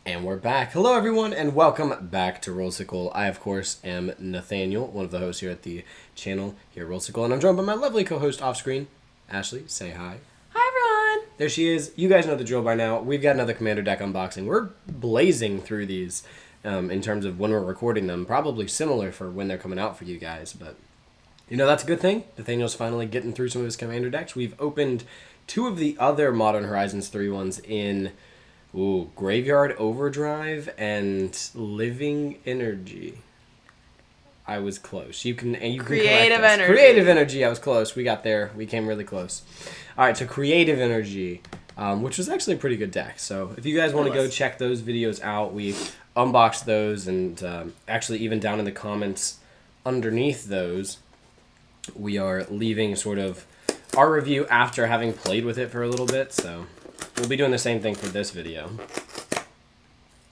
And we're back. Hello, everyone, and welcome back to Rollsicle. I, of course, am Nathaniel, one of the hosts here at the channel here at Rollsicle, and I'm joined by my lovely co-host off-screen, Ashley. Say hi. Hi, everyone. There she is. You guys know the drill by now. We've got another Commander deck unboxing. We're blazing through these in terms of when we're recording them. Probably similar for when they're coming out for you guys, but you know that's a good thing. Nathaniel's finally getting through some of his Commander decks. We've opened two of the other Modern Horizons 3 ones in Graveyard Overdrive and Living Energy. I was close. You can Creative Energy. Creative Energy. I was close. We got there. We came really close. All right, so Creative Energy, which was actually a pretty good deck. So if you guys want to go check those videos out, we unboxed those, and actually even down in the comments underneath those, we are leaving sort of our review after having played with it for a little bit. So we'll be doing the same thing for this video.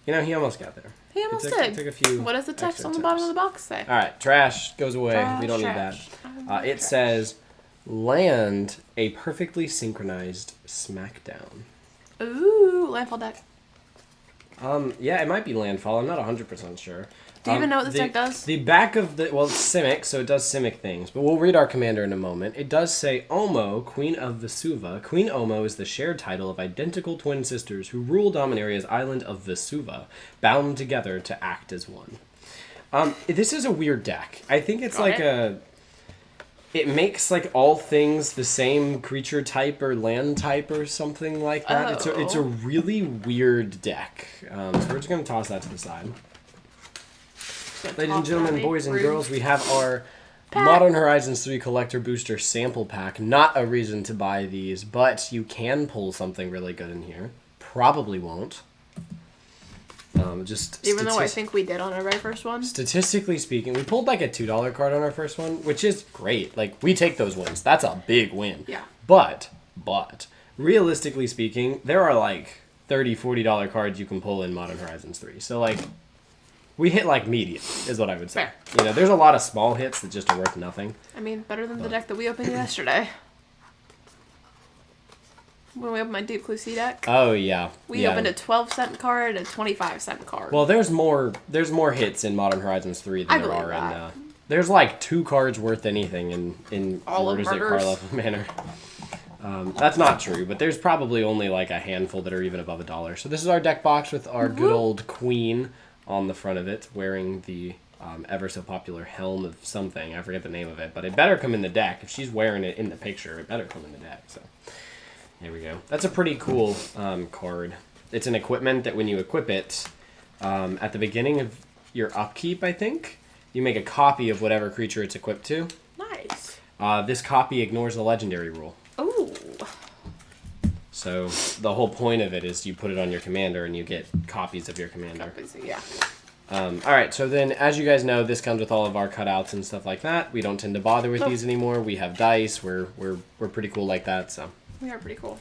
You know, he almost got there. He almost did. Took a few. What does the text on the bottom of the box say? All right, trash goes away. Trash, we don't trash. need that. It says, land a perfectly synchronized smackdown. Ooh, landfall deck. Yeah, it might be landfall. I'm not 100% sure. Do you even know what this deck does? The back of the, well, it's Simic, so it does Simic things, but we'll read our commander in a moment. It does say, Omo, Queen of Vesuva. Queen Omo is the shared title of identical twin sisters who rule Dominaria's island of Vesuva, bound together to act as one. This is a weird deck. I think it's it makes like all things the same creature type or land type or something like that. Oh. It's a really weird deck. So we're just going to toss that to the side. Ladies and gentlemen, boys and girls, we have our Modern Horizons 3 Collector Booster Sample Pack. Not a reason to buy these, but you can pull something really good in here. Probably won't. Even though I think we did on our very first one. Statistically speaking, we pulled like a $2 card on our first one, which is great. Like, we take those wins. That's a big win. Yeah. But, realistically speaking, there are like $30, $40 cards you can pull in Modern Horizons 3. So, like, we hit like medium, is what I would say. Fair. You know, there's a lot of small hits that just are worth nothing. I mean, better than the deck that we opened yesterday. When we opened my Deep Blue Sea deck. Oh, yeah. We opened a 12-cent card and a 25-cent card. Well, there's more hits in Modern Horizons 3 than there are that. in... there's like 2 cards worth anything in all of murders. Karlov Manor. That's not true, but there's probably only like a handful that are even above $1. So this is our deck box with our good old queen on the front of it, wearing the ever so popular helm of something. I forget the name of it, but it better come in the deck. If she's wearing it in the picture, it better come in the deck. So there we go. That's a pretty cool card. It's an equipment that when you equip it, at the beginning of your upkeep, I think, you make a copy of whatever creature it's equipped to. Nice. This copy ignores the legendary rule. Ooh. So the whole point of it is you put it on your commander and you get copies of your commander. Yeah. All right, so then as you guys know, this comes with all of our cutouts and stuff like that. We don't tend to bother with these anymore. We have dice. We're pretty cool like that. So We are pretty cool.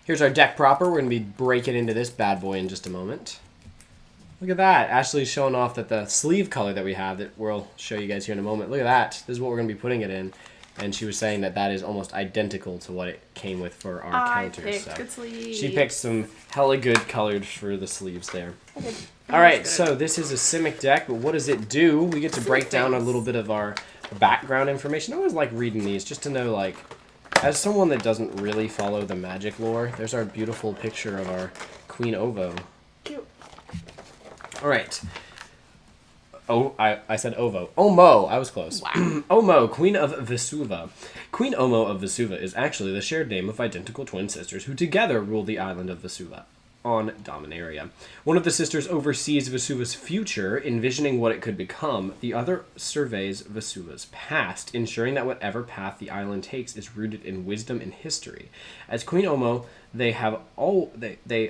here's our deck proper. We're going to be breaking into this bad boy in just a moment. Look at that. Ashley's showing off that the sleeve color that we have that we'll show you guys here in a moment. Look at that. This is what we're going to be putting it in. And she was saying that that is almost identical to what it came with for our counters. So good sleeves. she picked some hella good colors for the sleeves there. All right, so this is a Simic deck, but what does it do? We get to break down a little bit of our background information. I always like reading these just to know, like, as someone that doesn't really follow the Magic lore, there's our beautiful picture of our Queen Ovo. Cute. All right. Oh, I said Ovo. Omo, I was close. Wow. Omo, Queen of Vesuva. Queen Omo of Vesuva is actually the shared name of identical twin sisters who together rule the island of Vesuva on Dominaria. One of the sisters oversees Vesuva's future, envisioning what it could become. The other surveys Vesuva's past, ensuring that whatever path the island takes is rooted in wisdom and history. As Queen Omo, they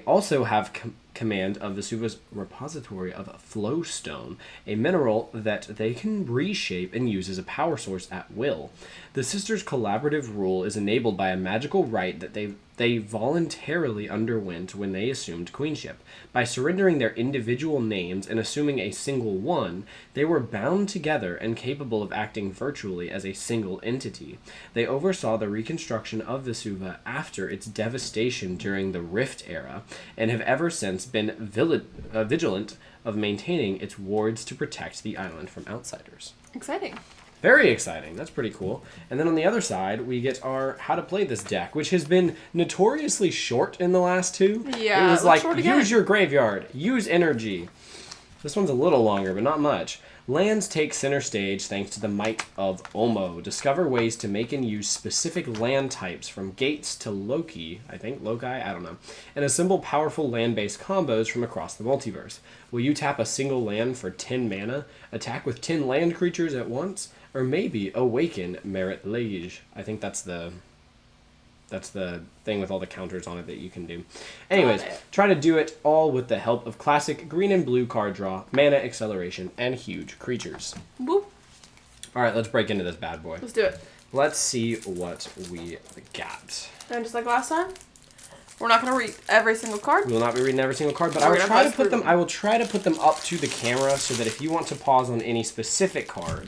also have command of Vesuva's repository of flowstone, a mineral that they can reshape and use as a power source at will. The sisters' collaborative rule is enabled by a magical right that they voluntarily underwent when they assumed queenship. By surrendering their individual names and assuming a single one, they were bound together and capable of acting virtually as a single entity. They oversaw the reconstruction of Vesuva after its devastation during the Rift era, and have ever since been vigilant of maintaining its wards to protect the island from outsiders. Exciting. Very exciting. That's pretty cool. And then on the other side, we get our how to play this deck, which has been notoriously short in the last two. Yeah, it was like, short again. use your graveyard, use energy. This one's a little longer, but not much. Lands take center stage thanks to the might of Omo. Discover ways to make and use specific land types from gates to Loki, I don't know, and assemble powerful land-based combos from across the multiverse. Will you tap a single land for 10 mana, attack with 10 land creatures at once, or maybe awaken Merit Lage? I think that's the thing with all the counters on it that you can do. Anyways, try to do it all with the help of classic green and blue card draw, mana acceleration, and huge creatures. Woo. All right, let's break into this bad boy. Let's do it. Let's see what we got. And just like last time, we're not going to read every single card. We will not be reading every single card, but We're I will gonna try to buzz put through them. I will try to put them up to the camera so that if you want to pause on any specific card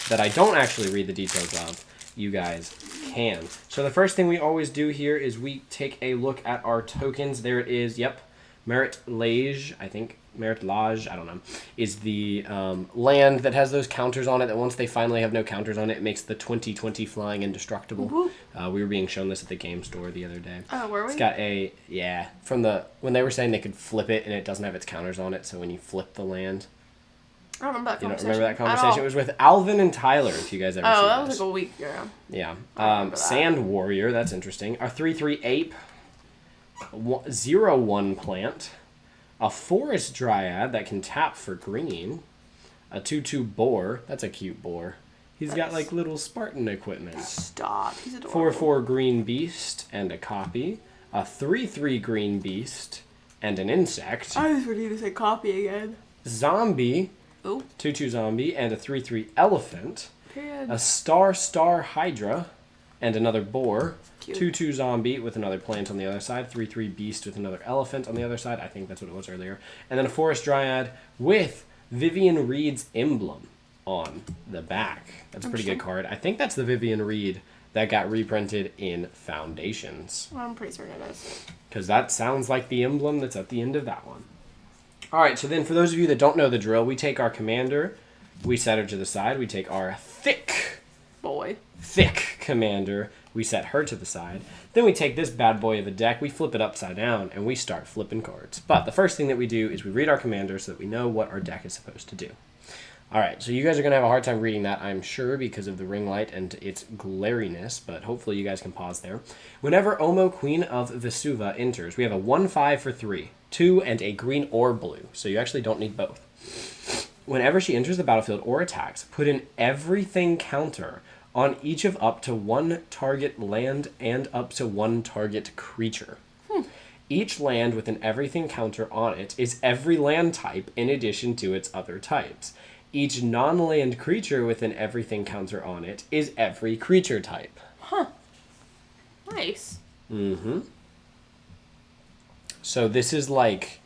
that I don't actually read the details of, you guys can. So the first thing we always do here is we take a look at our tokens. There it is. Yep, Merit Lage, I think. Merit Lage, I don't know, is the land that has those counters on it that once they finally have no counters on it, it makes the 20/20 flying indestructible. We were being shown this at the game store the other day. Oh, were we? It's got a, when they were saying they could flip it and it doesn't have its counters on it, so when you flip the land. I don't remember that You don't conversation. remember that conversation? It was with Alvin and Tyler, if you guys ever Oh, seen that was this. like a week ago. Yeah. I remember that. Sand Warrior, that's interesting. A 3/3 ape. 0/1 plant. A Forest Dryad that can tap for green. A 2/2 boar. That's a cute boar. He's got like little Spartan equipment. Stop. He's adorable. 4/4 green beast and a copy. A 3/3 green beast and an insect. I was ready to say copy again. Zombie. Oh. 2/2 zombie and a 3/3 elephant. Period. A star hydra and another boar. Cute. 2/2 zombie with another plant on the other side. 3/3 beast with another elephant on the other side. I think that's what it was earlier. And then a forest dryad with Vivian Reed's emblem on the back. That's a pretty good card. I think that's the Vivian Reed that got reprinted in Foundations. Well, I'm pretty certain it is. Because that sounds like the emblem that's at the end of that one. Alright, so then for those of you that don't know the drill, we take our commander, we set her to the side. We take our thick commander, we set her to the side. Then we take this bad boy of a deck, we flip it upside down, and we start flipping cards. But the first thing that we do is we read our commander so that we know what our deck is supposed to do. Alright, so you guys are going to have a hard time reading that, I'm sure, because of the ring light and its glariness, but hopefully you guys can pause there. Whenever Omo, Queen of Vesuva, enters, we have a 1/5 for 3, 2, and a green or blue, so you actually don't need both. Whenever she enters the battlefield or attacks, put an everything counter on each of up to 1 target land and up to 1 target creature. Each land with an everything counter on it is every land type in addition to its other types. Each non-land creature with an everything counter on it is every creature type. Nice. Mm-hmm. So this is like...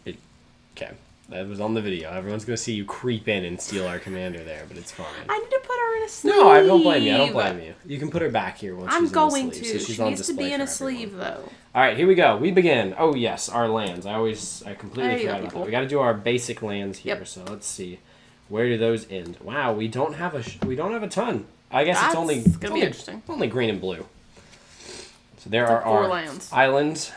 Okay, that was on the video. Everyone's going to see you creep in and steal our commander there, but it's fine. I need to put her in a sleeve. No, I don't blame you. I don't blame you. You can put her back here once I'm she's going in the sleeve. to. So she's She on needs to display be in for a sleeve, everyone. though. All right, here we go. We begin. Oh, yes, our lands. I completely There you forgot go, about that. people. We got to do our basic lands here. Yep. So let's see. Where do those end? Wow, we don't have a ton. I guess That's it's gonna be interesting. only green and blue. So there It's are like 4 our lands. islands.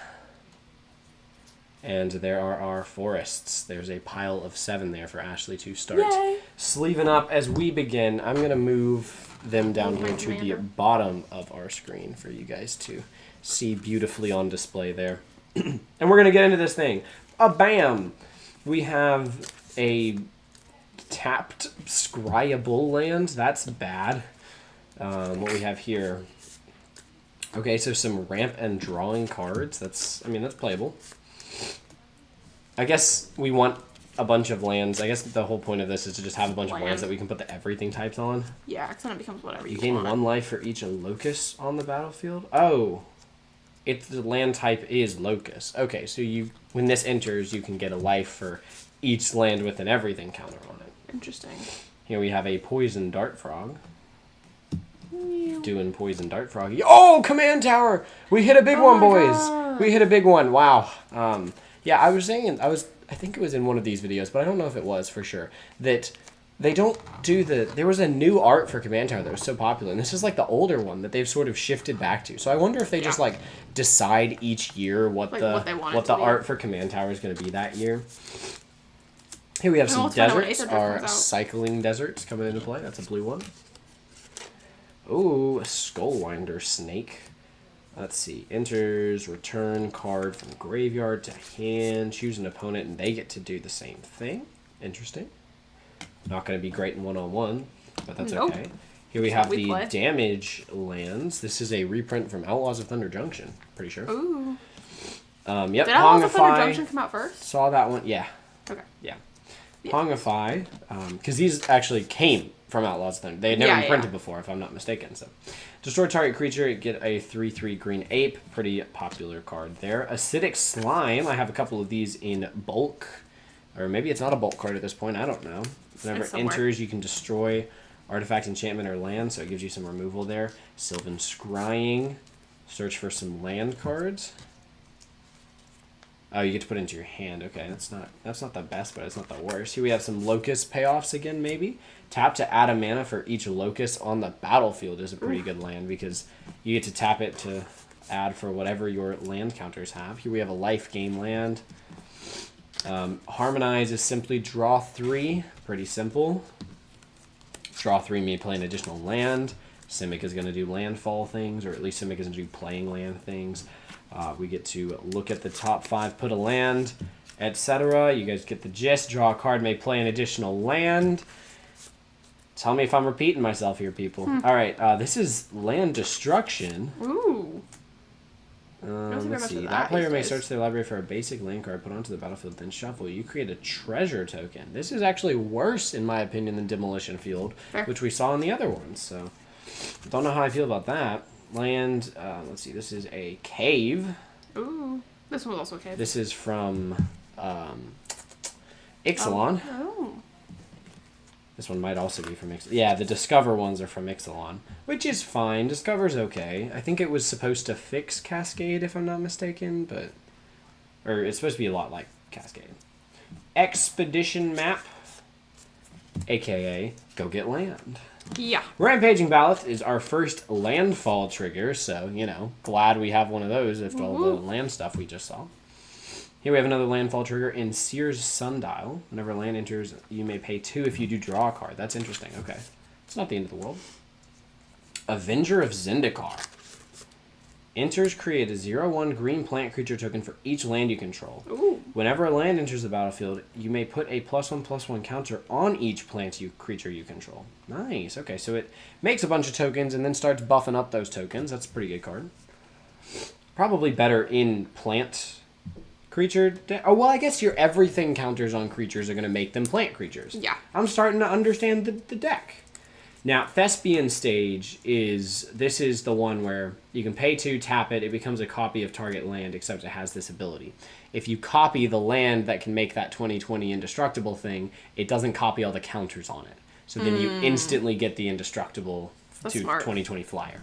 And there are our forests. There's a pile of 7 there for Ashley to start Yay. sleeving up as we begin. I'm going to move them down here to the commander. bottom of our screen for you guys to see beautifully on display there. And we're going to get into this thing. Bam! We have a tapped scryable land. That's bad. What we have here. Okay, so some ramp and drawing cards. That's playable. I guess we want a bunch of lands. I guess the whole point of this is to just have a bunch of lands Land. that we can put the everything types on. Yeah, because then it becomes whatever You you gain want. 1 life for each locust on the battlefield. Oh, if the land type is locust. Okay, so when this enters, you can get a life for each land with an everything counter on it. Interesting. Here we have a poison dart frog. Doing poison dart frog. Oh, command tower! We hit a big one, my boys. God. We hit a big one. Wow. Yeah, I think it was in one of these videos, but I don't know if it was for sure, that they don't do there was a new art for command tower that was so popular, and this is like the older one that they've sort of shifted back to. So I wonder if they just like decide each year what Like, the what they want it to be. art for command tower is going to be that year. Here we have some let's find out when deserts. Aether Drift Our comes out. cycling deserts coming into play. That's a blue one. Ooh, a Skullwinder snake. Let's see. Enters, return card from graveyard to hand, choose an opponent, and they get to do the same thing. Interesting. Not going to be great in one-on-one, but that's Nope. okay. Here we That's have how we the play. damage lands. This is a reprint from Outlaws of Thunder Junction. Pretty sure. Ooh. Yep. Did Outlaws of Thunder Hongify. Junction come out first? Saw that one. Yeah. Okay. Yeah. Yeah. Hongify, because these actually came from Outlaws of Thunder. They had never Yeah, been printed yeah. before, if I'm not mistaken. So, destroy target creature, get a 3/3 green ape. Pretty popular card there. Acidic Slime. I have a couple of these in bulk, or maybe it's not a bulk card at this point. I don't know. Whenever It's it somewhere. enters, you can destroy artifact, enchantment, or land, so it gives you some removal there. Sylvan Scrying. Search for some land cards. Oh, you get to put it into your hand. Okay, that's not the best, but it's not the worst. Here we have some locust payoffs again, maybe. Tap to add a mana for each locust on the battlefield is a pretty good land because you get to tap it to add for whatever your land counters have. Here we have a life game land. Harmonize is simply draw 3. Pretty simple. Draw 3 may play an additional land. Simic is going to do landfall things, or at least Simic is going to do playing land things. We get to look at the top 5, put a land, etc. You guys get the gist. Draw a card, may play an additional land. Tell me if I'm repeating myself here, people. All right, this is land destruction. Ooh. Let's much see. of That that player these may days. search their library for a basic land card, put onto the battlefield, then shuffle. You create a treasure token. This is actually worse, in my opinion, than Demolition Field, Fair. which we saw in the other ones. So, don't know how I feel about that. Land, let's see. This is a cave. Ooh. This one was also okay. This is from Ixalan. Oh. This one might also be from Ixalan. Yeah, the Discover ones are from Ixalan, which is fine. Discover's okay. I think it was supposed to fix Cascade, if I'm not mistaken, but... Or it's supposed to be a lot like Cascade. Expedition Map, a.k.a. Go Get Land. Yeah. Rampaging Ballast is our first landfall trigger, so, glad we have one of those after all the land stuff we just saw. Here we have another landfall trigger in Seer's Sundial. Whenever land enters, you may pay 2 if you do draw a card. That's interesting. Okay. It's not the end of the world. Avenger of Zendikar. Enters, create a 0/1 green plant creature token for each land you control. Ooh. Whenever a land enters the battlefield, you may put a +1/+1 counter on each creature you control. Nice. Okay, so it makes a bunch of tokens and then starts buffing up those tokens. That's a pretty good card. Probably better in plant creature. Oh, well, I guess your everything counters on creatures are going to make them plant creatures. Yeah. I'm starting to understand the deck. Now, Thespian Stage is the one where you can pay 2, tap it, it becomes a copy of target land, except it has this ability. If you copy the land that can make that 20/20 indestructible thing, it doesn't copy all the counters on it. So then you instantly get the indestructible That's to smart. 20/20 flyer.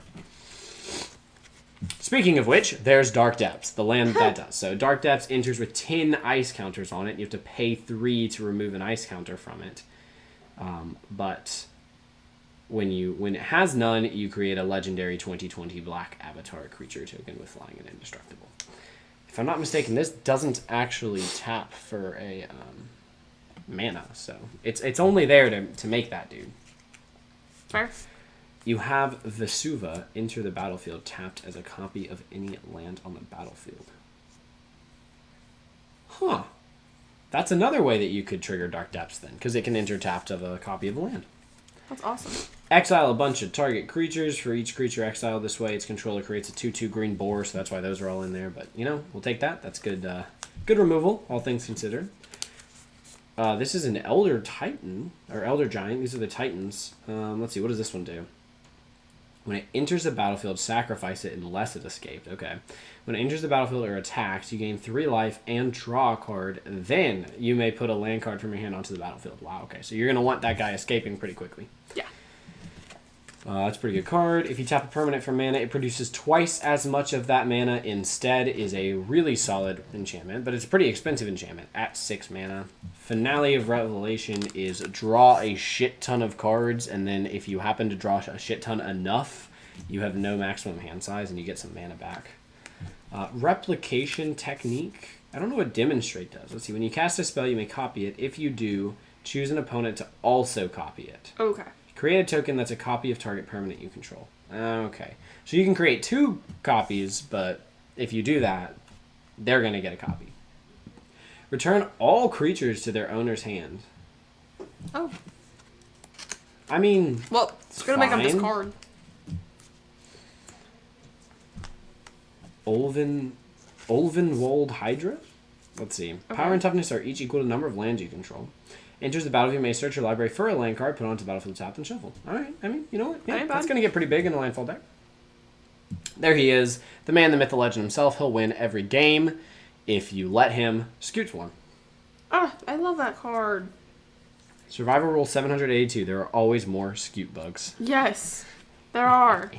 Speaking of which, there's Dark Depths, the land that does. So Dark Depths enters with 10 ice counters on it. You have to pay 3 to remove an ice counter from it. But when it has none, you create a legendary 20/20 black avatar creature token with flying and indestructible. If I'm not mistaken, this doesn't actually tap for a mana, so it's only there to make that dude. Fair. You have Vesuva enter the battlefield tapped as a copy of any land on the battlefield. Huh. That's another way that you could trigger Dark Depths then, because it can enter tapped of a copy of a land. That's awesome. Exile a bunch of target creatures. For each creature exiled this way, its controller creates a 2/2 green boar, so that's why those are all in there. But, we'll take that. That's good good removal, all things considered. This is an Elder Titan, or Elder Giant. These are the Titans. Let's see, what does this one do? When it enters the battlefield, sacrifice it unless it escaped. Okay. When it enters the battlefield or attacks, you gain 3 life and draw a card. Then you may put a land card from your hand onto the battlefield. Wow, okay. So you're going to want that guy escaping pretty quickly. Yeah. That's a pretty good card. If you tap a permanent for mana, it produces twice as much of that mana. Instead is a really solid enchantment, but it's a pretty expensive enchantment at 6 mana. Finale of Revelation is draw a shit ton of cards, and then if you happen to draw a shit ton enough, you have no maximum hand size, and you get some mana back. Replication Technique. I don't know what Demonstrate does. Let's see. When you cast a spell, you may copy it. If you do, choose an opponent to also copy it. Okay. Create a token that's a copy of target permanent you control. Okay. So you can create 2 copies, but if you do that, they're going to get a copy. Return all creatures to their owner's hand. Oh. I mean, well, it's going to make them fine. discard. Ulvenwold Hydra? Let's see. Okay. Power and toughness are each equal to the number of lands you control. Enters the battlefield, you may search your library for a land card, put it onto the battlefield tapped, and shuffle. Alright, I mean, you know what? Yeah, that's going to get pretty big in the landfall deck. There he is. The man, the myth, the legend himself. He'll win every game if you let him. Scoots one. Ah, I love that card. Survival Rule 782. There are always more Scoot bugs. Yes, there are.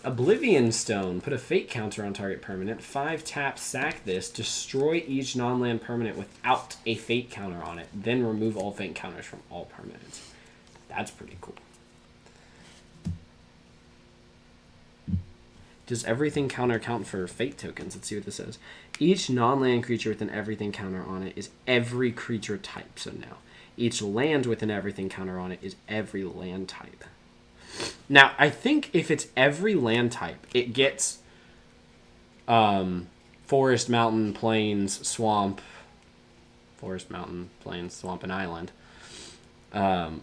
Oblivion Stone. Put a fate counter on target permanent. 5 tap, sack this. Destroy each non-land permanent without a fate counter on it. Then remove all fate counters from all permanents. That's pretty cool. Does everything counter count for fate tokens? Let's see what this says. Each non-land creature with an everything counter on it is every creature type. So now, each land with an everything counter on it is every land type. Now, I think if it's every land type, it gets forest, mountain, plains, swamp, and island.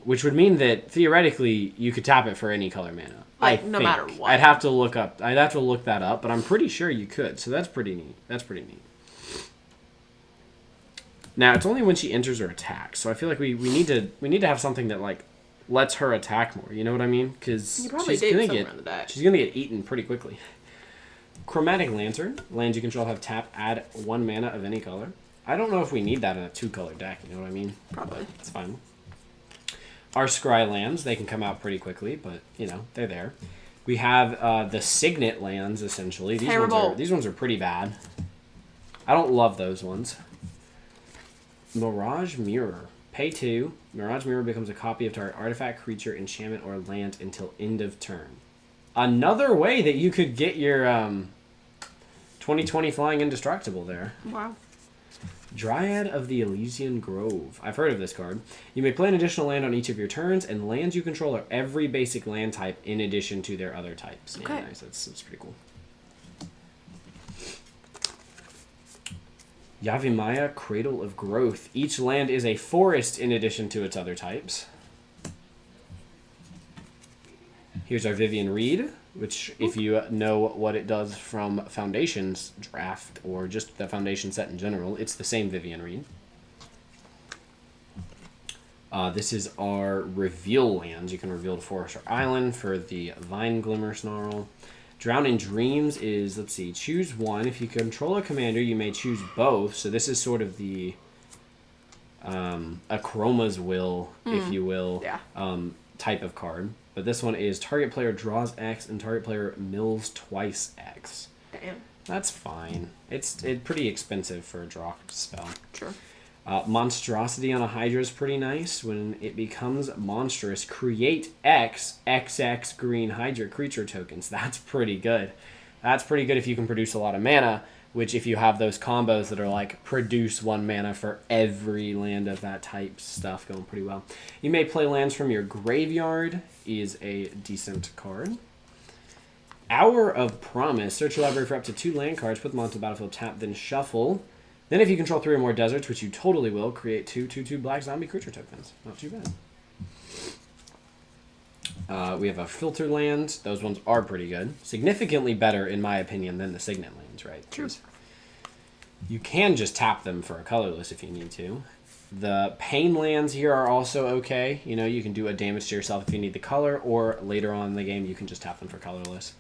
Which would mean that theoretically you could tap it for any color mana. Like, no matter what. I'd have to look that up, but I'm pretty sure you could. So that's pretty neat. Now, it's only when she enters or attacks. So I feel like we need to have something that like lets her attack more. You know what I mean? Because she's gonna get eaten pretty quickly. Chromatic Lantern. Lands you control have tap, add 1 mana of any color. I don't know if we need that in a 2-color deck. You know what I mean? Probably. It's fine. Our Scry lands, they can come out pretty quickly, but you know they're there. We have the Signet lands essentially. These ones are pretty bad. I don't love those ones. Mirage Mirror. Pay 2. Mirage Mirror becomes a copy of target artifact, creature, enchantment, or land until end of turn. Another way that you could get your 2020 Flying Indestructible there. Wow. Dryad of the Elysian Grove. I've heard of this card. You may play an additional land on each of your turns, and lands you control are every basic land type in addition to their other types. Okay. Yeah, nice. That's pretty cool. Yavimaya, Cradle of Growth. Each land is a forest in addition to its other types. Here's our Vivian Reed, which if you know what it does from Foundations draft, or just the Foundation set in general, it's the same Vivian Reed. This is our Reveal lands. You can reveal to forest or island for the Vine Glimmer Snarl. Drown in Dreams is, let's see, choose one. If you control a commander, you may choose both. So this is sort of the Akroma's Will, if you will, type of card. But this one is target player draws X and target player mills twice X. Damn. That's fine. It's pretty expensive for a draw spell. Sure. Monstrosity on a Hydra is pretty nice. When it becomes monstrous, create XX green Hydra creature tokens. That's pretty good. That's pretty good if you can produce a lot of mana, which if you have those combos that are like produce 1 mana for every land of that type stuff going pretty well. You may play lands from your graveyard is a decent card. Hour of Promise. Search your library for up to 2 land cards, put them onto the battlefield, tap, then shuffle. Then if you control 3 or more deserts, which you totally will, create 2/2/2 black zombie creature tokens. Not too bad. We have a Filter land. Those ones are pretty good. Significantly better, in my opinion, than the Signet lands, right? True. You can just tap them for a colorless if you need to. The pain lands here are also okay. You know, you can do a damage to yourself if you need the color, or later on in the game you can just tap them for colorless.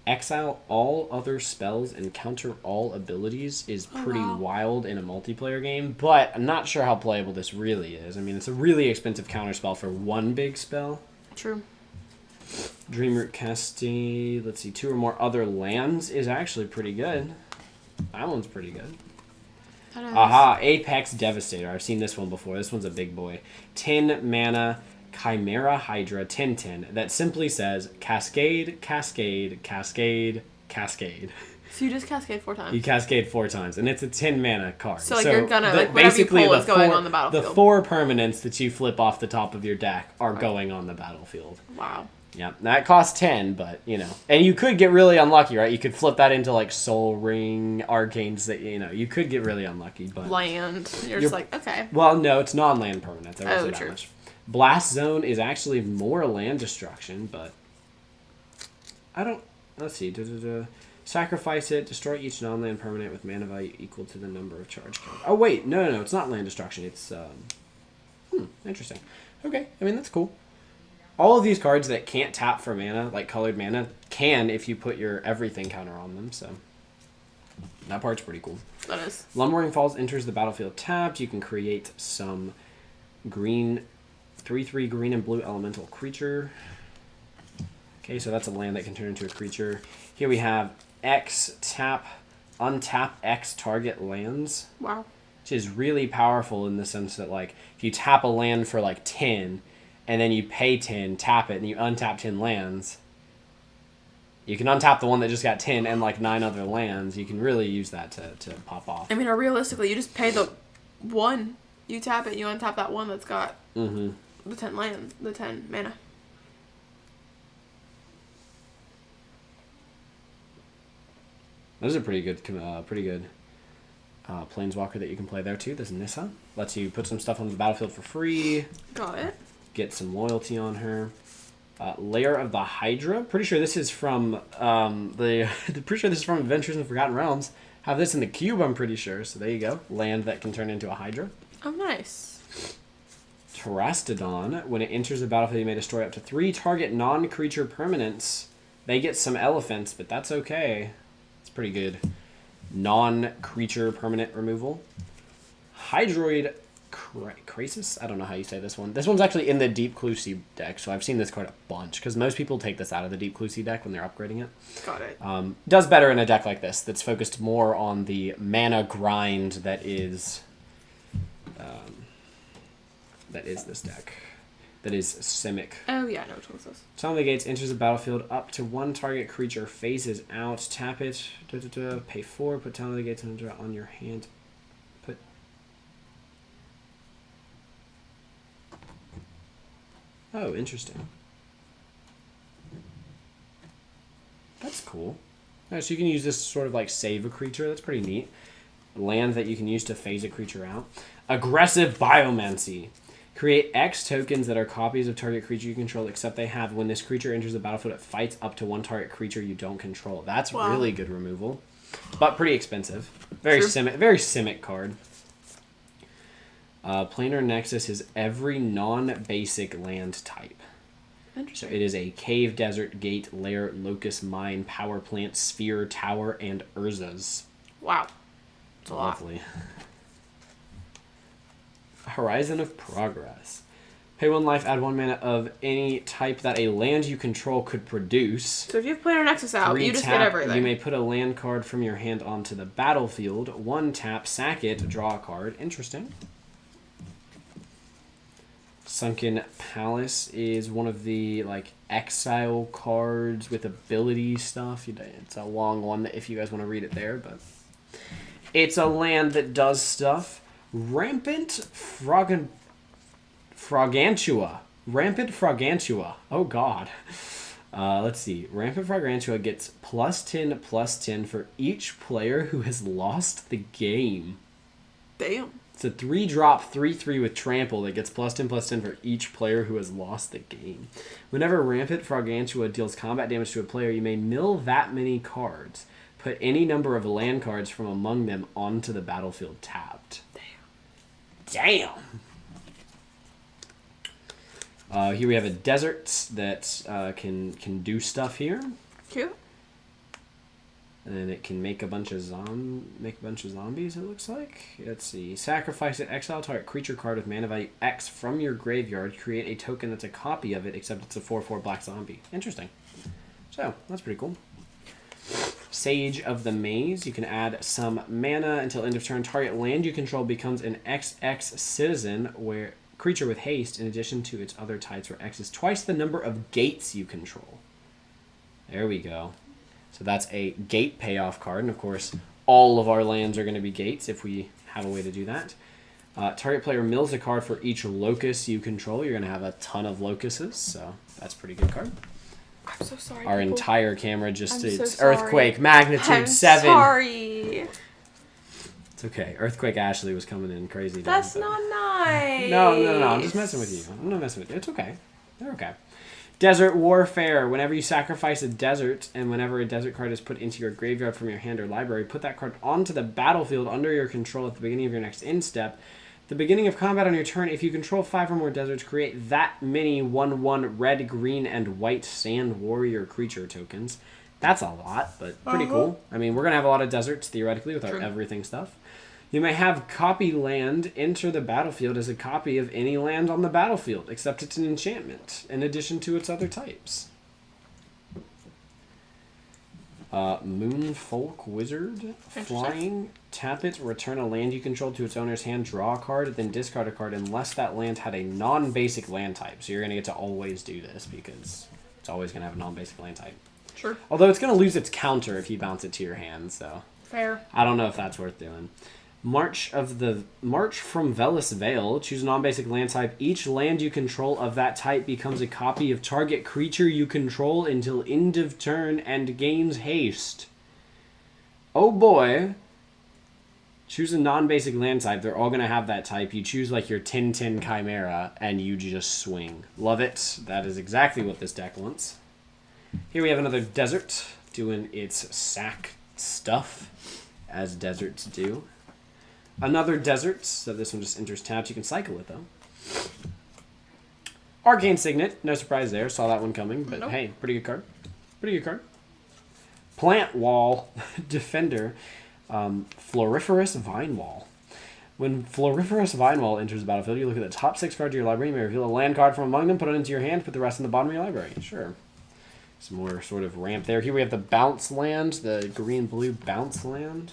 Exile all other spells and counter all abilities is pretty wild in a multiplayer game, but I'm not sure how playable this really is. I mean, it's a really expensive counter spell for one big spell. True. Dreamroot Cascade, let's see, 2 or more other lands is actually pretty good. That one's pretty good. Aha, Apex Devastator. I've seen this one before. This one's a big boy. 10 mana Chimera Hydra 10/10 that simply says Cascade, Cascade, Cascade, Cascade. So you just cascade 4 times. You cascade 4 times, and it's a 10 mana card. So like you're gonna like whatever you pull is going on the battlefield. The 4 permanents that you flip off the top of your deck are going on the battlefield. Wow. Yeah, that costs 10, but you know, and you could get really unlucky, right? You could flip that into like Soul Ring, Arcanes that you could get really unlucky, but land. You're just like okay. Well, no, it's non-land permanents. I will say that true. much. Blast Zone is actually more land destruction, but I don't. Let's see. Sacrifice it. Destroy each non-land permanent with mana value equal to the number of charge cards. Oh wait, no, it's not land destruction. It's interesting. Okay, I mean that's cool. All of these cards that can't tap for mana, like colored mana, can if you put your everything counter on them. So that part's pretty cool. That is. Lumbering Falls enters the battlefield tapped. You can create some green. 3/3 green and blue elemental creature. Okay, so that's a land that can turn into a creature. Here we have X tap, untap X target lands. Wow. Which is really powerful in the sense that, like, if you tap a land for, like, 10, and then you pay 10, tap it, and you untap 10 lands, you can untap the one that just got 10 and, like, 9 other lands. You can really use that to pop off. I mean, realistically, you just pay the 1. You tap it, you untap that one that's got... the 10 land, the 10 mana. Those are pretty good planeswalker that you can play there too. This Nissa lets you put some stuff on the battlefield for free. Got it. Get some loyalty on her. Lair of the Hydra. Pretty sure this is from Adventures in Forgotten Realms. Have this in the cube, I'm pretty sure. So there you go. Land that can turn into a Hydra. Oh, nice. Terastodon. When it enters the battlefield, you may destroy up to 3 target non-creature permanents. They get some elephants, but that's okay. It's pretty good. Non-creature permanent removal. Hydroid Krasis? I don't know how you say this one. This one's actually in the Deep Clucy deck, so I've seen this card a bunch, because most people take this out of the Deep Clucy deck when they're upgrading it. Got it. Does better in a deck like this, that's focused more on the mana grind that is this deck. That is Simic. Oh, yeah, I know which one this is. Summon the Gates enters the battlefield up to 1 target creature phases out. Tap it. Pay 4. Put Town of the Gates on your hand. Put. Oh, interesting. That's cool. Alright, so you can use this to sort of like save a creature. That's pretty neat. Land that you can use to phase a creature out. Aggressive Biomancy. Create X tokens that are copies of target creature you control, except they have when this creature enters the battlefield, it fights up to 1 target creature you don't control. That's really good removal, but pretty expensive. Very Simic card. Planar Nexus is every non-basic land type. Interesting. So it is a cave, desert, gate, lair, locust, mine, power plant, sphere, tower, and Urzas. Wow. It's a lot. Lovely. Horizon of Progress. Pay 1 life, add 1 mana of any type that a land you control could produce. So if you have Planar Nexus out, you just get everything. You may put a land card from your hand onto the battlefield. 1 tap, sack it, draw a card. Interesting. Sunken Palace is one of the like exile cards with ability stuff. It's a long one if you guys want to read it there, but it's a land that does stuff. Rampant Frogantua. Rampant Frogantua. Oh, God. Let's see. Rampant Frogantua gets +10/+10 for each player who has lost the game. Damn. It's a 3-drop 3/3 with trample that gets +10/+10 for each player who has lost the game. Whenever Rampant Frogantua deals combat damage to a player, you may mill that many cards. Put any number of land cards from among them onto the battlefield tapped. Damn. Damn. Here we have a desert that can do stuff here. Cute. And it can make a bunch of zombies, it looks like. Let's see. Sacrifice it. Exile target creature card with mana value X from your graveyard. Create a token that's a copy of it, except it's a 4/4 black zombie. Interesting. So, that's pretty cool. Sage of the Maze. You can add some mana until end of turn. Target land you control becomes an XX citizen, where creature with haste, in addition to its other types, where X is twice the number of gates you control. There we go. So that's a gate payoff card, and of course, all of our lands are going to be gates if we have a way to do that. Target player mills a card for each locus you control. You're going to have a ton of locuses, so that's a pretty good card. I'm so sorry. Our people. entire camera just it's sorry. earthquake magnitude 7. Sorry. It's okay. Earthquake Ashley was coming in crazy. That's not nice. No. I'm just messing with you. I'm not messing with you. It's okay. They're okay. Desert Warfare. Whenever you sacrifice a desert, and whenever a desert card is put into your graveyard from your hand or library, put that card onto the battlefield under your control at the beginning of your next end step. The beginning of combat on your turn, if you control 5 or more deserts, create that many 1/1 red, green, and white sand warrior creature tokens. That's a lot, but pretty cool. I mean, we're going to have a lot of deserts, theoretically, with our everything stuff. You may have copy land enter the battlefield as a copy of any land on the battlefield, except it's an enchantment, in addition to its other types. Moonfolk Wizard. Flying. Tap it, return a land you control to its owner's hand, draw a card, then discard a card unless that land had a non-basic land type. So you're going to get to always do this because it's always going to have a non-basic land type. Sure. Although it's going to lose its counter if you bounce it to your hand, so... Fair. I don't know if that's worth doing. March from Velis Vale. Choose a non-basic land type. Each land you control of that type becomes a copy of target creature you control until end of turn and gains haste. Oh boy. Choose a non-basic land type. They're all going to have that type. You choose like your 10/10 Chimera and you just swing. Love it. That is exactly what this deck wants. Here we have another desert doing its sack stuff as deserts do. Another desert, so this one just enters tapped. You can cycle it, though. Arcane Signet, no surprise there. Saw that one coming, but hey, pretty good card. Pretty good card. Plant Wall, Defender, Floriferous Vine Wall. When Floriferous Vine Wall enters the battlefield, you look at the top 6 cards of your library. You may reveal a land card from among them, put it into your hand, put the rest in the bottom of your library. Sure. Some more sort of ramp there. Here we have the Bounce Land, the green-blue Bounce Land.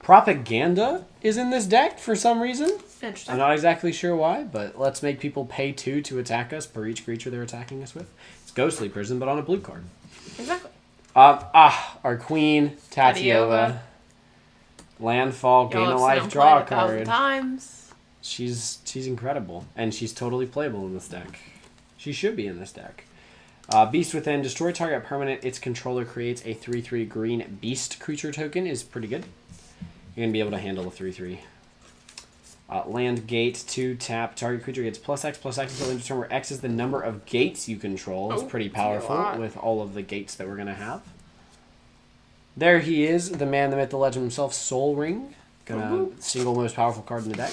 Propaganda is in this deck for some reason. Interesting. I'm not exactly sure why, but let's make people pay 2 to attack us per each creature they're attacking us with. It's Ghostly Prison, but on a blue card. Exactly. Our queen, Tatiova. Landfall, gain a life, draw a card. Times. She's incredible, and she's totally playable in this deck. She should be in this deck. Beast Within, destroy target permanent. Its controller creates a 3/3 green beast creature token. Is pretty good. You're going to be able to handle a 3/3. Land Gate, 2 tap. Target creature gets +X until end of turn, where X is the number of gates you control. It's pretty powerful with all of the gates that we're going to have. There he is, the man, the myth, the legend himself, Soul Ring. Single most powerful card in the deck.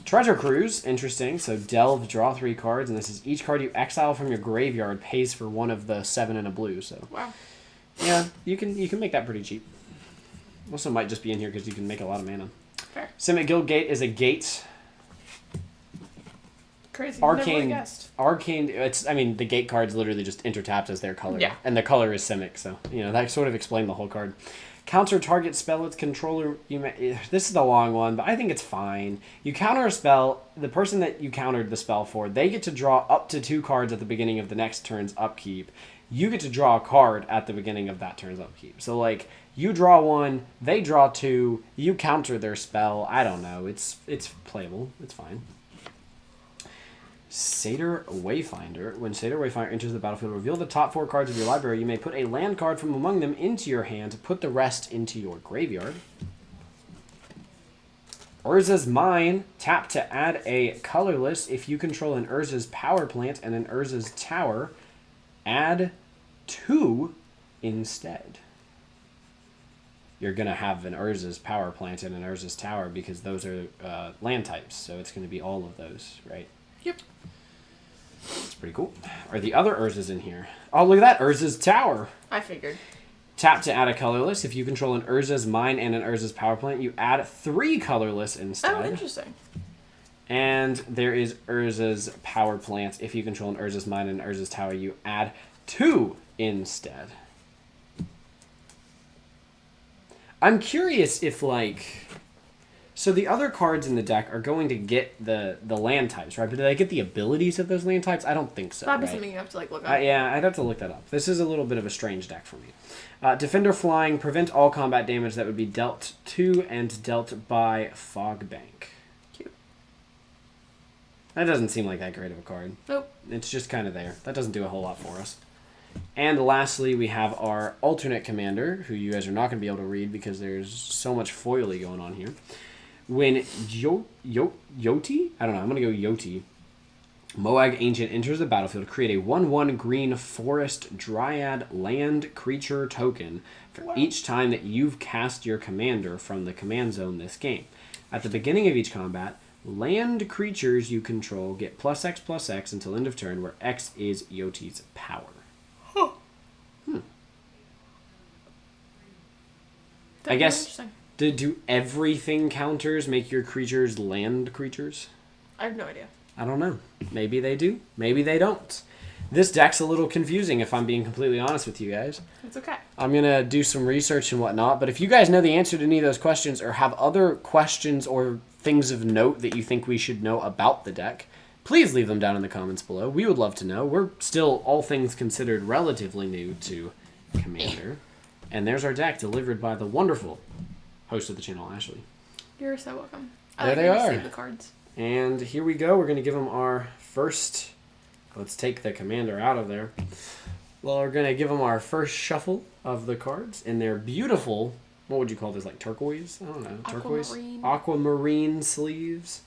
Treasure Cruise, interesting. So delve, draw 3 cards, and this is each card you exile from your graveyard pays for one of the 7 in a blue. So wow. Yeah, you can make that pretty cheap. Also might just be in here because you can make a lot of mana. Fair. Simic Guild Gate is a gate. Crazy. Arcane. Never guessed. Arcane. The gate cards literally just intertapped as their color. Yeah. And the color is Simic, so that sort of explained the whole card. Counter target spell its controller. This is a long one, but I think it's fine. You counter a spell. The person that you countered the spell for, they get to draw up to 2 cards at the beginning of the next turn's upkeep. You get to draw a card at the beginning of that turn's upkeep. So, like, you draw 1, they draw 2, you counter their spell. I don't know. It's playable. It's fine. Satyr Wayfinder. When Satyr Wayfinder enters the battlefield, reveal the top 4 cards of your library. You may put a land card from among them into your hand to put the rest into your graveyard. Urza's Mine. Tap to add a colorless. If you control an Urza's Power Plant and an Urza's Tower, add 2 instead. you're going to have an Urza's Power Plant and an Urza's Tower because those are land types. So it's going to be all of those, right? Yep. It's pretty cool. Are the other Urzas in here? Oh, look at that. Urza's Tower. I figured. Tap to add a colorless. If you control an Urza's Mine and an Urza's Power Plant, you add 3 colorless instead. Oh, interesting. And there is Urza's Power Plant. If you control an Urza's Mine and an Urza's Tower, you add 2 instead. I'm curious if, like... So the other cards in the deck are going to get the land types, right? But do they get the abilities of those land types? I don't think so, That'd be right? something you have to, like, look up. Yeah, I'd have to look that up. This is a little bit of a strange deck for me. Defender Flying, prevent all combat damage that would be dealt to and dealt by Fog Bank. Cute. That doesn't seem like that great of a card. Nope. It's just kind of there. That doesn't do a whole lot for us. And lastly, we have our alternate commander, who you guys are not going to be able to read because there's so much foily going on here. When Yoti? I don't know. I'm going to go Yoti. Moag Ancient enters the battlefield. Create a 1/1 green forest dryad land creature token for each time that you've cast your commander from the command zone this game. At the beginning of each combat, land creatures you control get +X/+X until end of turn, where X is Yoti's power. Huh. I guess... Interesting. Do everything counters make your creatures land creatures? I have no idea. I don't know. Maybe they do. Maybe they don't. This deck's a little confusing if I'm being completely honest with you guys. It's okay. I'm going to do some research and whatnot, but if you guys know the answer to any of those questions or have other questions or things of note that you think we should know about the deck, please leave them down in the comments below. We would love to know. We're still, all things considered, relatively new to Commander. And there's our deck delivered by the wonderful host of the channel, Ashley. You're so welcome. There they are. Save the cards. And here we go. We're going to give them our first... Let's take the commander out of there. Well, we're going to give them our first shuffle of the cards in their beautiful... What would you call this? Like turquoise? I don't know. Turquoise? Aquamarine sleeves.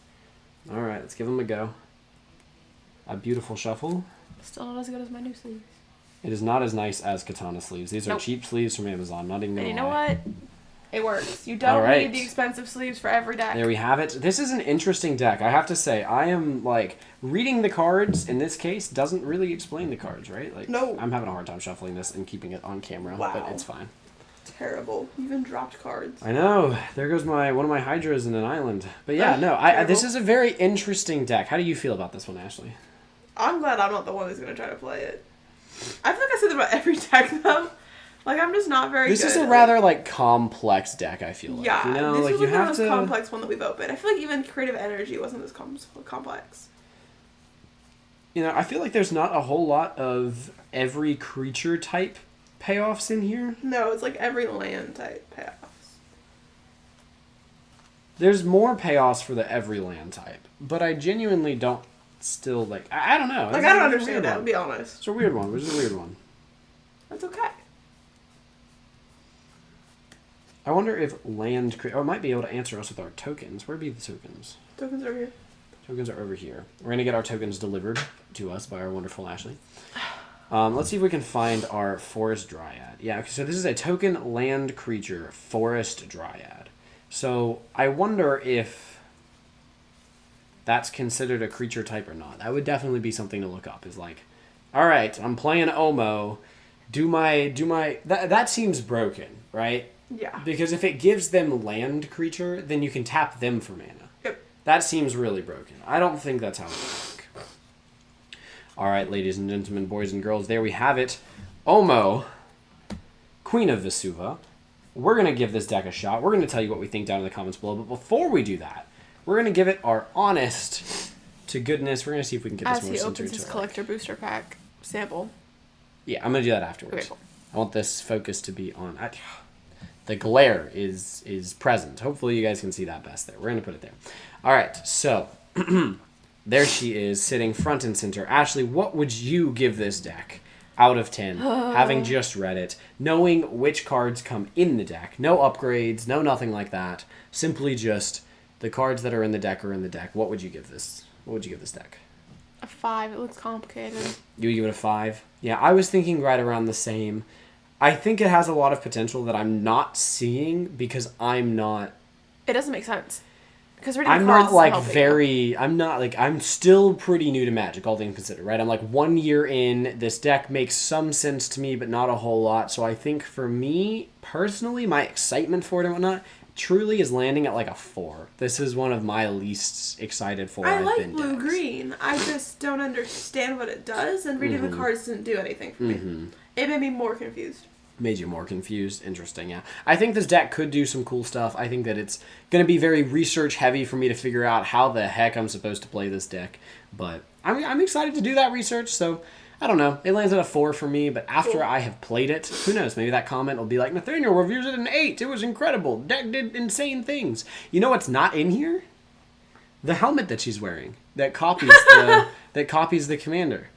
All right, let's give them a go. A beautiful shuffle. Still not as good as my new sleeves. It is not as nice as katana sleeves. These are cheap sleeves from Amazon. Not even going to And you know lie. what? It works. You don't need the expensive sleeves for every deck. There we have it. This is an interesting deck. I have to say, I am, like, reading the cards, in this case, doesn't really explain the cards, right? Like, no. I'm having a hard time shuffling this and keeping it on camera, but it's fine. Terrible. You even dropped cards. I know. There goes one of my Hydras in an island. But yeah, no, this is a very interesting deck. How do you feel about this one, Ashley? I'm glad I'm not the one who's going to try to play it. I feel like I say that about every deck, though. Like, I'm just not very good. This is a rather, like, complex deck, I feel like. Yeah, you know, this like, was you like the have most to... complex one that we've opened. I feel like even Creative Energy wasn't this complex. You know, I feel like there's not a whole lot of every creature type payoffs in here. No, it's like every land type payoffs. There's more payoffs for the every land type, but I genuinely don't still, like, I don't know. Like, I don't understand that, to be honest. It's a weird one. It's a weird one. That's okay. I wonder if land... it might be able to answer us with our tokens. Where be the tokens? Tokens are here. Tokens are over here. We're going to get our tokens delivered to us by our wonderful Ashley. Let's see if we can find our Forest Dryad. Yeah, so this is a token land creature, Forest Dryad. So I wonder if that's considered a creature type or not. That would definitely be something to look up. Is like, all right, I'm playing Omo. That seems broken, right? Yeah. Because if it gives them land creature, then you can tap them for mana. Yep. That seems really broken. I don't think that's how it works. All right, ladies and gentlemen, boys and girls, there we have it. Omo, Queen of Vesuva. We're going to give this deck a shot. We're going to tell you what we think down in the comments below. But before we do that, we're going to give it our honest to goodness. We're going to see if we can get this more centered to opens his collector booster pack sample. Yeah, I'm going to do that afterwards. Okay, cool. I want this focus to be on... the glare is present. Hopefully you guys can see that best there. We're going to put it there. All right, so there she is sitting front and center. Ashley, what would you give this deck out of 10, having just read it, knowing which cards come in the deck? No upgrades, no nothing like that. Simply just the cards that are in the deck are in the deck. What would you give this? What would you give this deck? A 5. It looks complicated. You would give it a 5? Yeah, I was thinking right around the same. I think it has a lot of potential that I'm not seeing because I'm not. It doesn't make sense. Because reading I'm cards not is like helping very. I'm not like. I'm still pretty new to Magic, all things considered, right? I'm like 1 year in. This deck makes some sense to me, but not a whole lot. So I think for me personally, my excitement for it and whatnot truly is landing at like a 4. This is one of my least excited for. I I've like been decks. blue-green. I just don't understand what it does, and reading the cards didn't do anything for me. It made me more confused. Made you more confused. Interesting, yeah. I think this deck could do some cool stuff. I think that it's going to be very research heavy for me to figure out how the heck I'm supposed to play this deck. But I'm excited to do that research, so I don't know. It lands at a 4 for me, but after I have played it, who knows? Maybe that comment will be like, Nathaniel reviews it an 8. It was incredible. Deck did insane things. You know what's not in here? The helmet that she's wearing that copies the commander.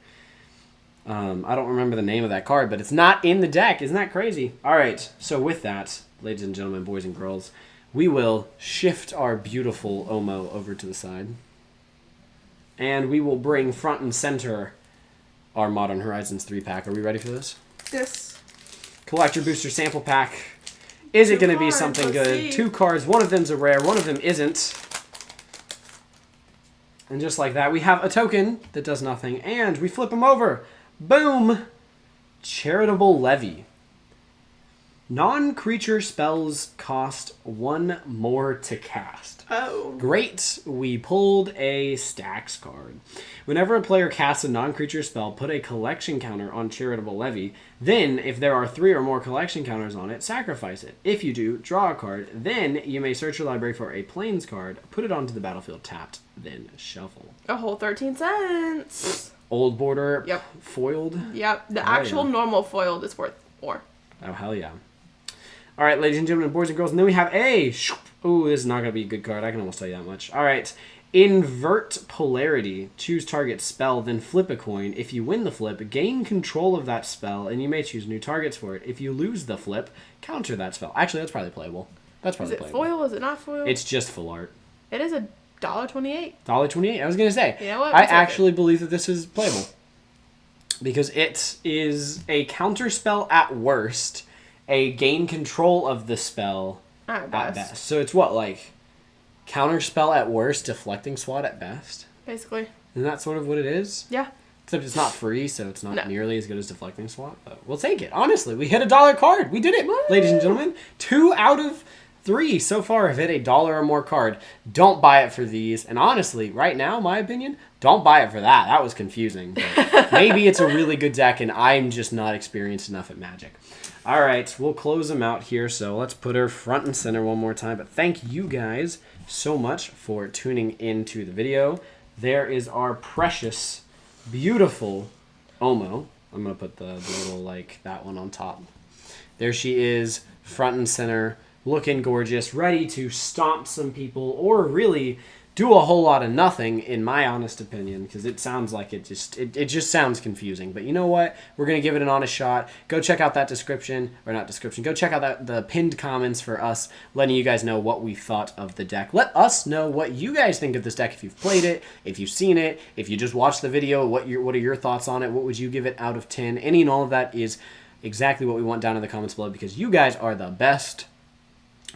I don't remember the name of that card, but it's not in the deck. Isn't that crazy? All right, so with that, ladies and gentlemen, boys and girls, we will shift our beautiful Omo over to the side. And we will bring front and center our Modern Horizons 3-pack. Are we ready for this? This. Collector Booster Sample Pack. Is it going to be something good? See. 2 cards. One of them's a rare. One of them isn't. And just like that, we have a token that does nothing. And we flip them over. Boom! Charitable Levy. Non-creature spells cost 1 more to cast. Oh. Great, we pulled a Stacks card. Whenever a player casts a non-creature spell, put a collection counter on Charitable Levy. Then, if there are 3 or more collection counters on it, sacrifice it. If you do, draw a card. Then, you may search your library for a Plains card, put it onto the battlefield tapped, then shuffle. A whole 13 cents. Old border, Yep. foiled. Yep. The actual normal foiled is worth more. Oh, hell yeah. All right, ladies and gentlemen, boys and girls, and then we have a... Ooh, this is not going to be a good card. I can almost tell you that much. All right. Invert Polarity. Choose target spell, then flip a coin. If you win the flip, gain control of that spell, and you may choose new targets for it. If you lose the flip, counter that spell. Actually, that's probably playable. That's probably Is it playable. foil? Is it not foil? It's just full art. It is $1.28. $1.28. I was going to say. You know what? I We'll take actually believe that this is playable. Because it is a counter spell at worst, a gain control of the spell At best. So it's what, like, counter spell at worst, deflecting swat at best? Basically. Isn't that sort of what it is? Yeah. Except it's not free, so it's not No. nearly as good as deflecting swat. But we'll take it. Honestly, we hit $1 card. We did it, ladies and gentlemen. 2 out of 3 so far have hit $1 or more card. Don't buy it for these. And honestly, right now, my opinion, don't buy it for that. That was confusing. But maybe it's a really good deck, and I'm just not experienced enough at Magic. All right, we'll close them out here. So let's put her front and center one more time. But thank you guys so much for tuning into the video. There is our precious, beautiful Omo. I'm going to put the little, like, that one on top. There she is, front and center, looking gorgeous, ready to stomp some people, or really do a whole lot of nothing, in my honest opinion, because it sounds like it just sounds confusing. But you know what? We're going to give it an honest shot. Go check out that description, or not description, go check out the pinned comments for us, letting you guys know what we thought of the deck. Let us know what you guys think of this deck, if you've played it, if you've seen it, if you just watched the video, what are your thoughts on it? What would you give it out of 10? Any and all of that is exactly what we want down in the comments below, because you guys are the best.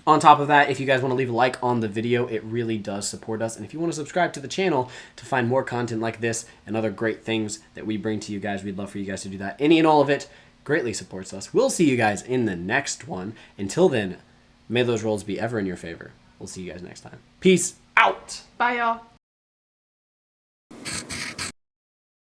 On top of that, if you guys want to leave a like on the video, it really does support us. And if you want to subscribe to the channel to find more content like this and other great things that we bring to you guys, we'd love for you guys to do that. Any and all of it greatly supports us. We'll see you guys in the next one. Until then, may those rolls be ever in your favor. We'll see you guys next time. Peace out. Bye, y'all.